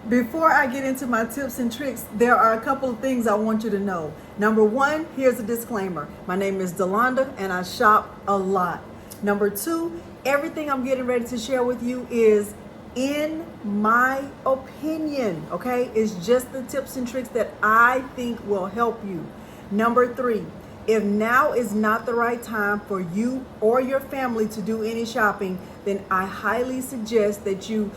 Before I get into my tips and tricks, there are a couple of things I want you to know. Number one, here's a disclaimer. My name is Delonda and I shop a lot. Number two, everything I'm getting ready to share with you is in my opinion, okay? It's just the tips and tricks that I think will help you. Number three, if now is not the right time for you or your family to do any shopping, then I highly suggest that you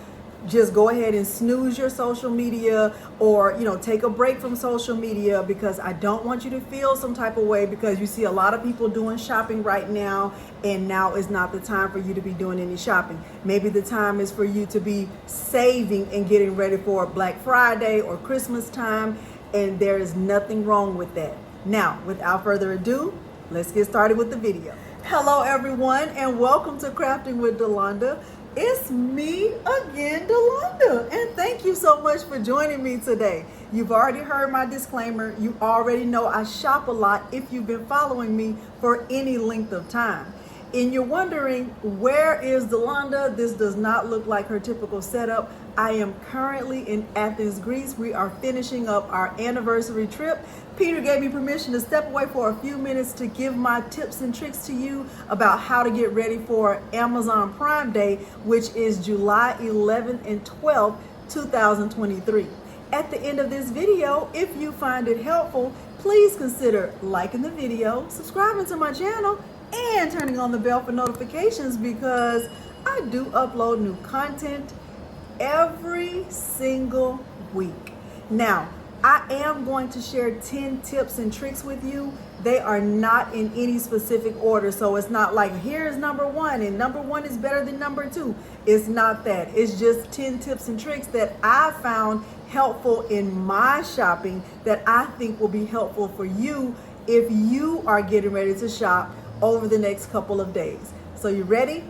just go ahead and snooze your social media, or take a break from social media, because I don't want you to feel some type of way because you see a lot of people doing shopping right now, and now is not the time for you to be doing any shopping. Maybe the time is for you to be saving and getting ready for Black Friday or Christmas time, and there is nothing wrong with that. Now, without further ado, let's get started with the video. Hello everyone, and welcome to Crafting with Delonda. It's me again, Delonda, and thank you so much for joining me today. You've already heard my disclaimer. You already know I shop a lot if you've been following me for any length of time. And you're wondering, where is Delonda? This does not look like her typical setup. I am currently in Athens, Greece. We are finishing up our anniversary trip. Peter gave me permission to step away for a few minutes to give my tips and tricks to you about how to get ready for Amazon Prime Day, which is July 11th and 12th, 2023. At the end of this video, if you find it helpful, please consider liking the video, subscribing to my channel, and turning on the bell for notifications, because I do upload new content every single week. Now, I am going to share 10 tips and tricks with you. They are not in any specific order, so it's not like here's number one and number one is better than number two. It's not that. It's just 10 tips and tricks that I found helpful in my shopping that I think will be helpful for you if you are getting ready to shop over the next couple of days. So you ready?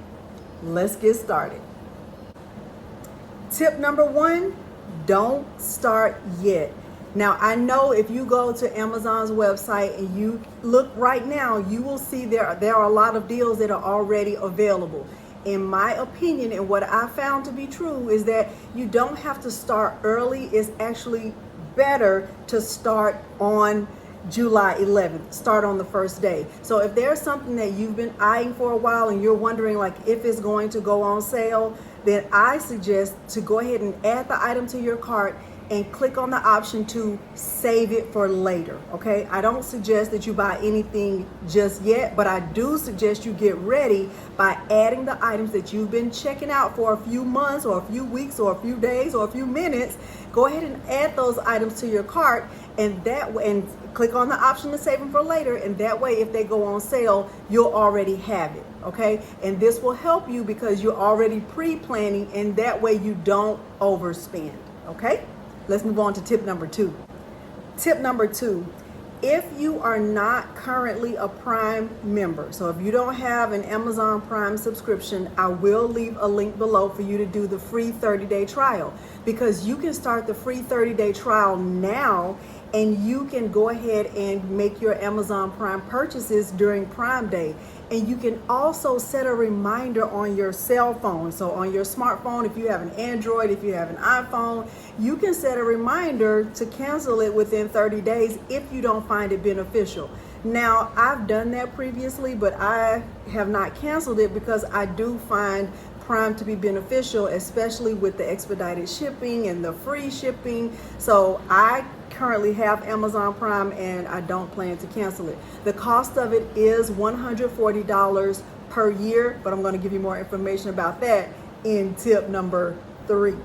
Let's get started. Tip number one, don't start yet. Now, I know if you go to Amazon's website and you look right now, you will see there are a lot of deals that are already available. In my opinion, and what I found to be true, is that you don't have to start early. It's actually better to start on July 11th, start on the first day. So if there's something that you've been eyeing for a while and you're wondering like if it's going to go on sale, then I suggest to go ahead and add the item to your cart and click on the option to save it for later, okay? I don't suggest that you buy anything just yet, but I do suggest you get ready by adding the items that you've been checking out for a few months or a few weeks or a few days or a few minutes. Go ahead and add those items to your cart, and that way, and click on the option to save them for later, and that way if they go on sale, you'll already have it, okay? And this will help you because you're already pre-planning, and that way you don't overspend, okay? Let's move on to tip number two. Tip number two, if you are not currently a Prime member, so if you don't have an Amazon Prime subscription, I will leave a link below for you to do the free 30-day trial, because you can start the free 30-day trial now and you can go ahead and make your Amazon Prime purchases during Prime Day. And you can also set a reminder on your cell phone. So on your smartphone, if you have an Android, if you have an iPhone, you can set a reminder to cancel it within 30 days if you don't find it beneficial. Now, I've done that previously, but I have not canceled it because I do find Prime to be beneficial, especially with the expedited shipping and the free shipping. So I currently have Amazon Prime and I don't plan to cancel it. The cost of it is $140 per year, but I'm going to give you more information about that in tip number three.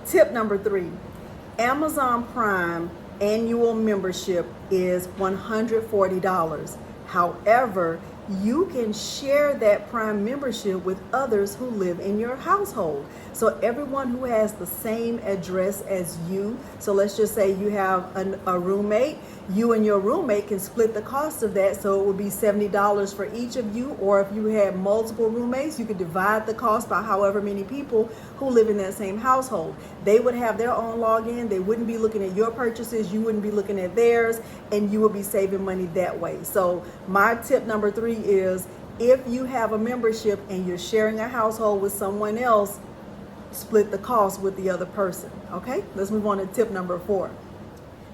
Tip number three, Amazon Prime annual membership is $140. However, you can share that Prime membership with others who live in your household. So everyone who has the same address as you, so let's just say you have a roommate, you and your roommate can split the cost of that. So it would be $70 for each of you, or if you had multiple roommates, you could divide the cost by however many people who live in that same household. They would have their own login. They wouldn't be looking at your purchases. You wouldn't be looking at theirs, and you would be saving money that way. So my tip number three is, if you have a membership and you're sharing a household with someone else, split the cost with the other person. Okay, let's move on to tip number 4.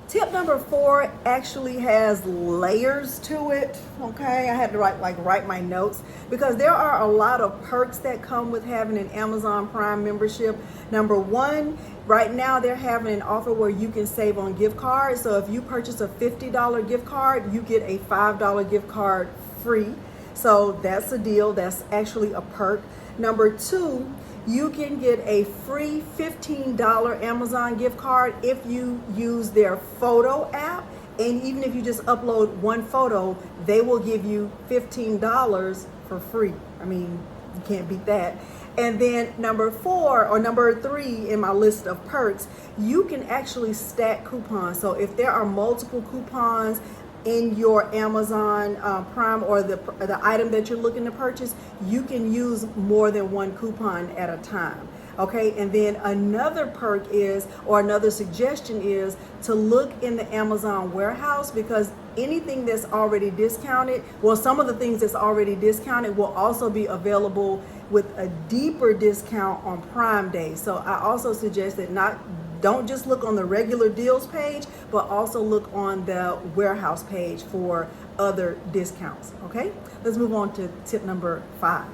Tip number 4 actually has layers to it. Okay, I had to write my notes because there are a lot of perks that come with having an Amazon Prime membership. Number 1, right now they're having an offer where you can save on gift cards. So if you purchase a $50 gift card, you get a $5 gift card free. So that's a deal. That's actually a perk. Number 2, you can get a free $15 Amazon gift card if you use their photo app. And even if you just upload one photo, they will give you $15 for free. I mean, you can't beat that. And then number 3 in my list of perks, you can actually stack coupons. So if there are multiple coupons in your Amazon Prime or the item that you're looking to purchase, you can use more than one coupon at a time. Okay, and then another perk is, or another suggestion is, to look in the Amazon warehouse, because anything that's already discounted, well, some of the things that's already discounted will also be available with a deeper discount on Prime Day. So I also suggest that don't just look on the regular deals page, but also look on the warehouse page for other discounts. Okay, let's move on to tip number 5.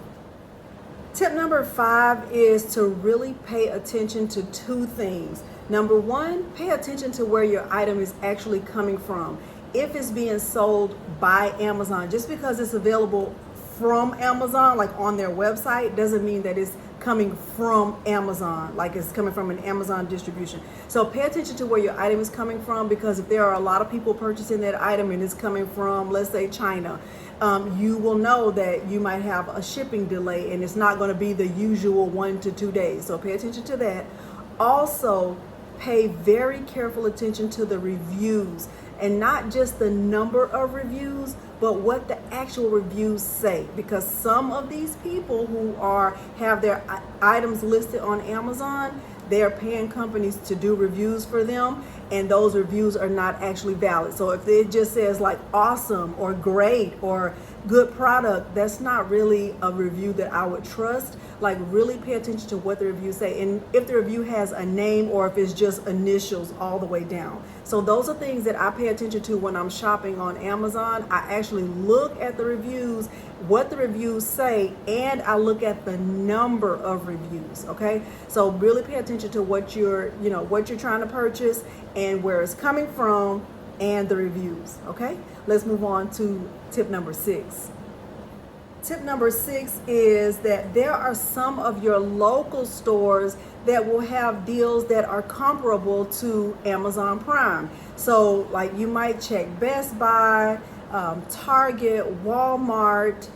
Tip number 5 is to really pay attention to 2 things. Number 1, pay attention to where your item is actually coming from. If it's being sold by Amazon, just because it's available from Amazon, like on their website, doesn't mean that it's coming from Amazon, like it's coming from an Amazon distribution. So pay attention to where your item is coming from, because if there are a lot of people purchasing that item and it's coming from, let's say, China, you will know that you might have a shipping delay and it's not going to be the usual 1 to 2 days. So pay attention to that. Also, pay very careful attention to the reviews, and not just the number of reviews, but what the actual reviews say, because some of these people who have their items listed on Amazon, they are paying companies to do reviews for them, and those reviews are not actually valid. So if it just says like awesome or great or good product, that's not really a review that I would trust. Like, really pay attention to what the reviews say, and if the review has a name or if it's just initials all the way down. So those are things that I pay attention to when I'm shopping on Amazon. I actually look at the reviews, what the reviews say, and I look at the number of reviews. Okay, so really pay attention to what you're trying to purchase and where it's coming from and the reviews. Okay, let's move on to tip number 6. Tip number 6 is that there are some of your local stores that will have deals that are comparable to Amazon Prime. So like, you might check Best Buy, Target, Walmart,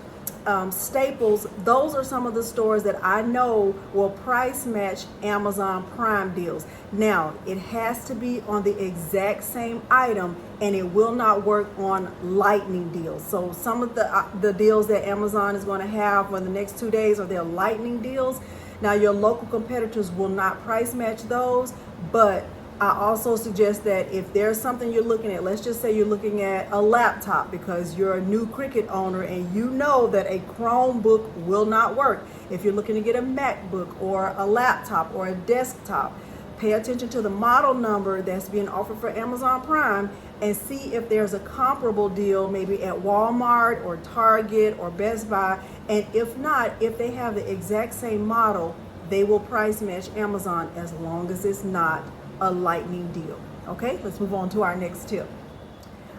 Staples. Those are some of the stores that I know will price match Amazon Prime deals. Now, it has to be on the exact same item, and it will not work on lightning deals. So some of the deals that Amazon is going to have for the next 2 days are their lightning deals. Now, your local competitors will not price match those, but I also suggest that if there's something you're looking at, let's just say you're looking at a laptop because you're a new Cricut owner and you know that a Chromebook will not work. If you're looking to get a MacBook or a laptop or a desktop, pay attention to the model number that's being offered for Amazon Prime and see if there's a comparable deal maybe at Walmart or Target or Best Buy. And if not, if they have the exact same model, they will price match Amazon as long as it's not a lightning deal. Okay, let's move on to our next tip.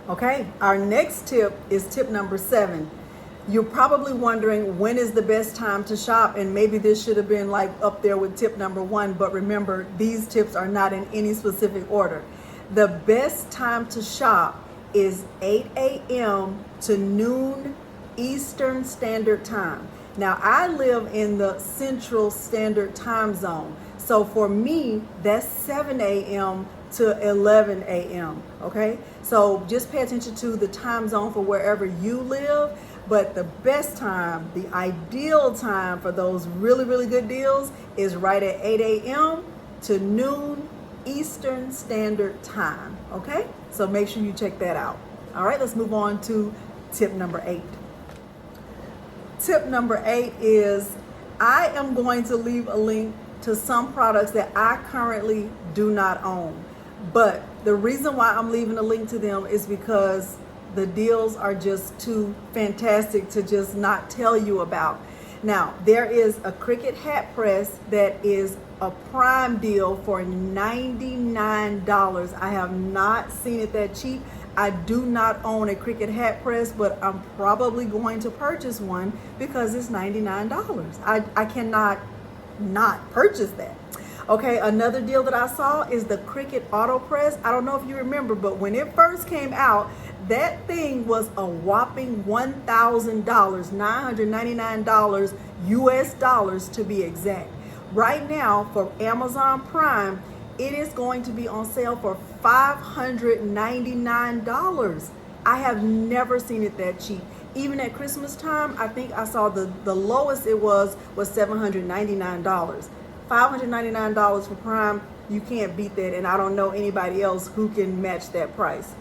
Okay, our next tip is tip number 7. You're probably wondering, when is the best time to shop? And maybe this should have been like up there with tip number 1, but remember, these tips are not in any specific order. The best time to shop is 8 a.m. to noon Eastern Standard Time. Now, I live in the Central Standard Time Zone. So for me, that's 7 a.m. to 11 a.m. Okay, so just pay attention to the time zone for wherever you live. But the best time, the ideal time for those really, really good deals is right at 8 a.m. to noon Eastern Standard Time. Okay, so make sure you check that out. All right, let's move on to tip number 8. Tip number 8 is, I am going to leave a link to some products that I currently do not own. But the reason why I'm leaving a link to them is because the deals are just too fantastic to just not tell you about. Now, there is a Cricut Hat Press that is a prime deal for $99. I have not seen it that cheap. I do not own a Cricut Hat Press, but I'm probably going to purchase one because it's $99. I cannot not purchase that. Okay, another deal that I saw is the Cricut Auto Press. I don't know if you remember, but when it first came out, that thing was a whopping $1,000, $999 US dollars to be exact. Right now for Amazon Prime, it is going to be on sale for $599. I have never seen it that cheap. Even at Christmas time, I think I saw the lowest it was $799. $599 for Prime, you can't beat that, and I don't know anybody else who can match that price.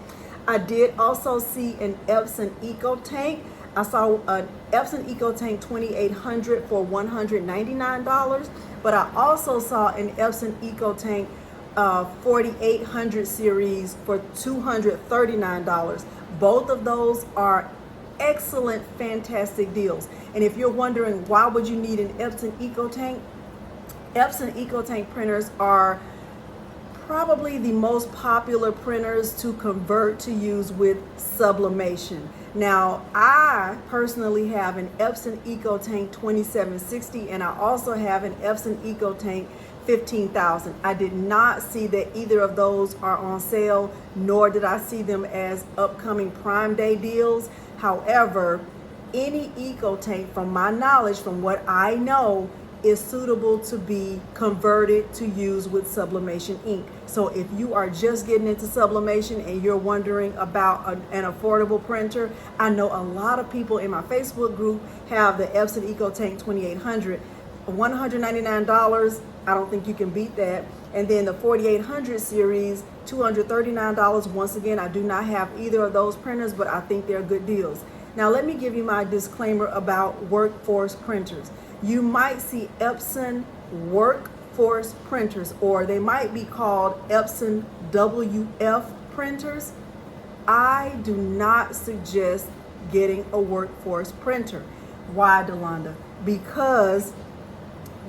I did also see an Epson Eco Tank. I saw an Epson Eco Tank 2800 for $199, but I also saw an Epson Eco Tank 4800 series for $239. Both of those are excellent, fantastic deals. And if you're wondering why would you need an Epson Eco Tank, Epson Eco Tank printers are probably the most popular printers to convert to use with sublimation. Now, I personally have an Epson Eco Tank 2760, and I also have an Epson Eco Tank 15,000. I did not see that either of those are on sale, nor did I see them as upcoming Prime Day deals. However, any Eco Tank, from my knowledge, from what I know, is suitable to be converted to use with sublimation ink. So if you are just getting into sublimation and you're wondering about an affordable printer, I know a lot of people in my Facebook group have the Epson Eco Tank 2800, $199. I don't think you can beat that. And then the 4800 series, $239. Once again, I do not have either of those printers, but I think they're good deals. Now let me give you my disclaimer about workforce printers. You might see Epson workforce printers, or they might be called Epson WF printers. I do not suggest getting a workforce printer. Why, Delonda? Because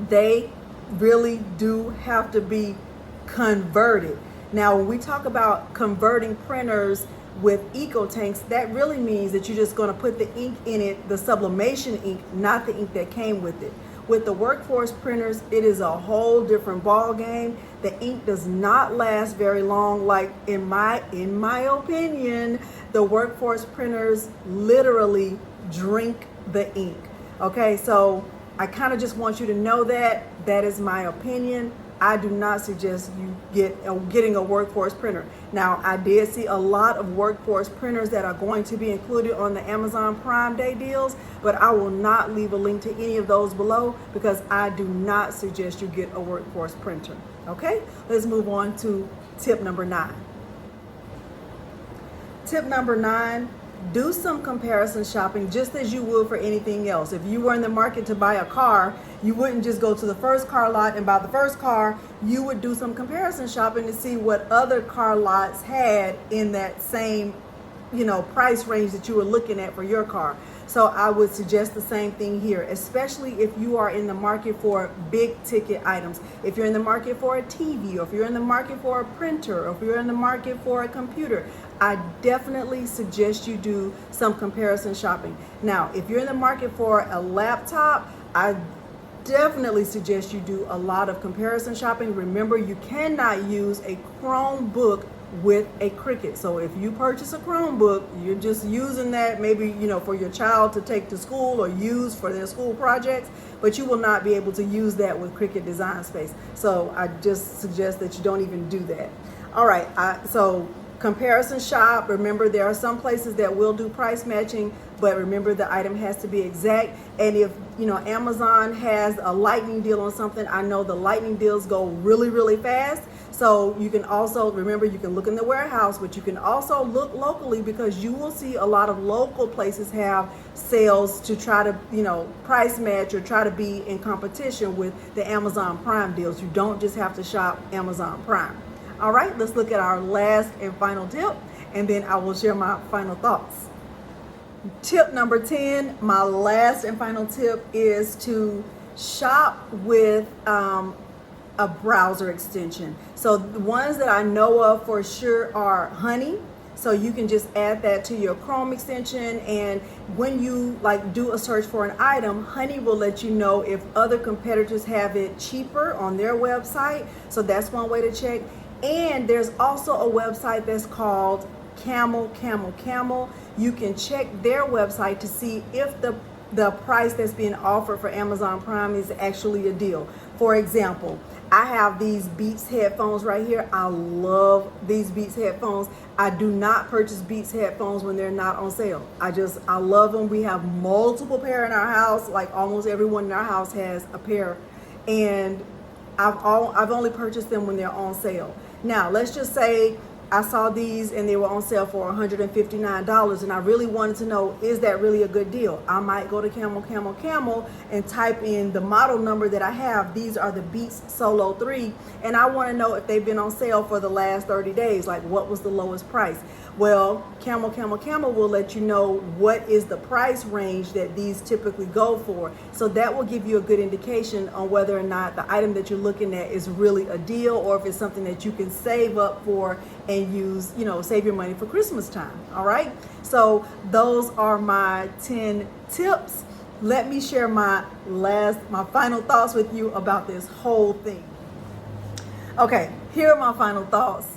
they really do have to be converted. Now, when we talk about converting printers with Eco Tanks, that really means that you're just going to put the ink in it, the sublimation ink, not the ink that came with it. With the workforce printers, it is a whole different ball game. The ink does not last very long. Like in my opinion, the workforce printers literally drink the ink. Okay, so I kind of just want you to know that is my opinion. I do not suggest you getting a workforce printer. Now, I did see a lot of workforce printers that are going to be included on the Amazon Prime Day deals, but I will not leave a link to any of those below because I do not suggest you get a workforce printer. Okay, let's move on to tip number 9. Tip number 9, do some comparison shopping just as you would for anything else. If you were in the market to buy a car, you wouldn't just go to the first car lot and buy the first car. You would do some comparison shopping to see what other car lots had in that same, price range that you were looking at for your car. So I would suggest the same thing here, especially if you are in the market for big ticket items. If you're in the market for a TV, or if you're in the market for a printer, or if you're in the market for a computer, I definitely suggest you do some comparison shopping. Now, if you're in the market for a laptop, I definitely suggest you do a lot of comparison shopping. Remember, you cannot use a Chromebook with a Cricut. So if you purchase a Chromebook, you're just using that maybe, for your child to take to school or use for their school projects, but you will not be able to use that with Cricut Design Space. So I just suggest that you don't even do that. All right, so comparison shop. Remember, there are some places that will do price matching, but remember the item has to be exact. And if Amazon has a lightning deal on something, I know the lightning deals go really, really fast. So you can also, remember, you can look in the warehouse, but you can also look locally, because you will see a lot of local places have sales to try to, price match or try to be in competition with the Amazon Prime deals. You don't just have to shop Amazon Prime. All right, let's look at our last and final tip, and then I will share my final thoughts. Tip number 10, my last and final tip, is to shop with a browser extension. So the ones that I know of for sure are Honey. So you can just add that to your Chrome extension, and when you do a search for an item, Honey will let you know if other competitors have it cheaper on their website. So that's one way to check. And there's also a website that's called Camel. You can check their website to see if the price that's being offered for Amazon Prime is actually a deal. For example, I have these Beats headphones right here. I love these Beats headphones. I do not purchase Beats headphones when they're not on sale. I love them. We have multiple pair in our house. Like almost everyone in our house has a pair, and I've only purchased them when they're on sale. Now, let's just say I saw these and they were on sale for $159, and I really wanted to know, is that really a good deal? I might go to Camel and type in the model number that I have. These are the Beats Solo 3, and I want to know if they've been on sale for the last 30 days, like what was the lowest price. Well, Camel will let you know what is the price range that these typically go for. So that will give you a good indication on whether or not the item that you're looking at is really a deal, or if it's something that you can save up for and use, save your money for Christmas time. All right. So those are my 10 tips. Let me share my final thoughts with you about this whole thing. Okay, here are my final thoughts.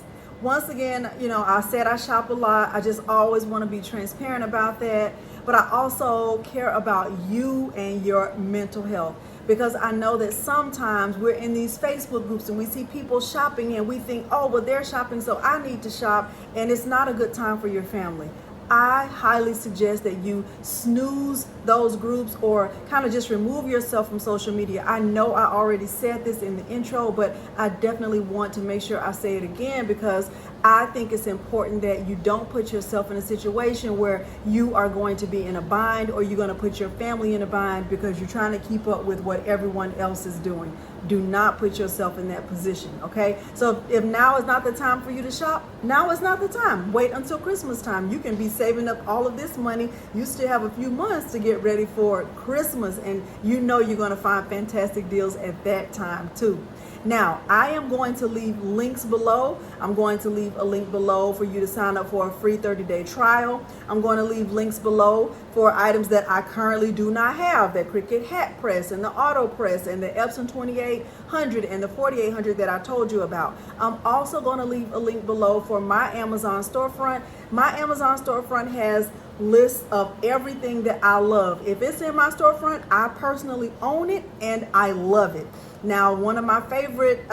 Once again, I said I shop a lot. I just always want to be transparent about that. But I also care about you and your mental health, because I know that sometimes we're in these Facebook groups and we see people shopping and we think, oh, well, they're shopping, so I need to shop. And it's not a good time for your family. I highly suggest that you snooze those groups, or kind of just remove yourself from social media. I know I already said this in the intro, but I definitely want to make sure I say it again, because I think it's important that you don't put yourself in a situation where you are going to be in a bind, or you're going to put your family in a bind because you're trying to keep up with what everyone else is doing. Do not put yourself in that position, okay? So if now is not the time for you to shop, now is not the time. Wait until Christmas time. You can be saving up all of this money. You still have a few months to get ready for Christmas, and you're going to find fantastic deals at that time too. Now, I am going to leave links below. I'm going to leave a link below for you to sign up for a free 30-day trial. I'm going to leave links below for items that I currently do not have, the Cricut Hat Press and the Auto Press and the Epson 2800 and the 4800 that I told you about. I'm also going to leave a link below for my Amazon storefront. My Amazon storefront has lists of everything that I love. If it's in my storefront, I personally own it and I love it. Now, one of my favorite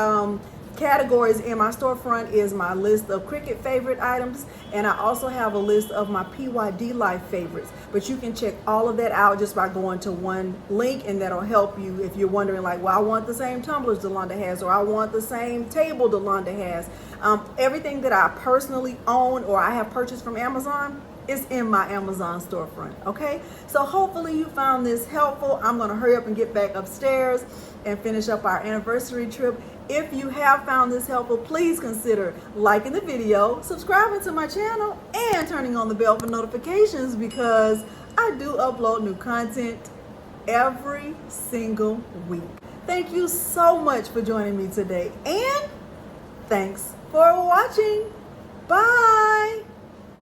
categories in my storefront is my list of Cricut favorite items, and I also have a list of my PYD Life favorites. But you can check all of that out just by going to one link, and that'll help you if you're wondering, like, well, I want the same tumblers Delonda has, or I want the same table Delonda has. Everything that I personally own or I have purchased from Amazon is in my Amazon storefront, okay? So hopefully you found this helpful. I'm gonna hurry up and get back upstairs and finish up our anniversary trip. If you have found this helpful, please consider liking the video, subscribing to my channel, and turning on the bell for notifications, because I do upload new content every single week. Thank you so much for joining me today, and thanks for watching.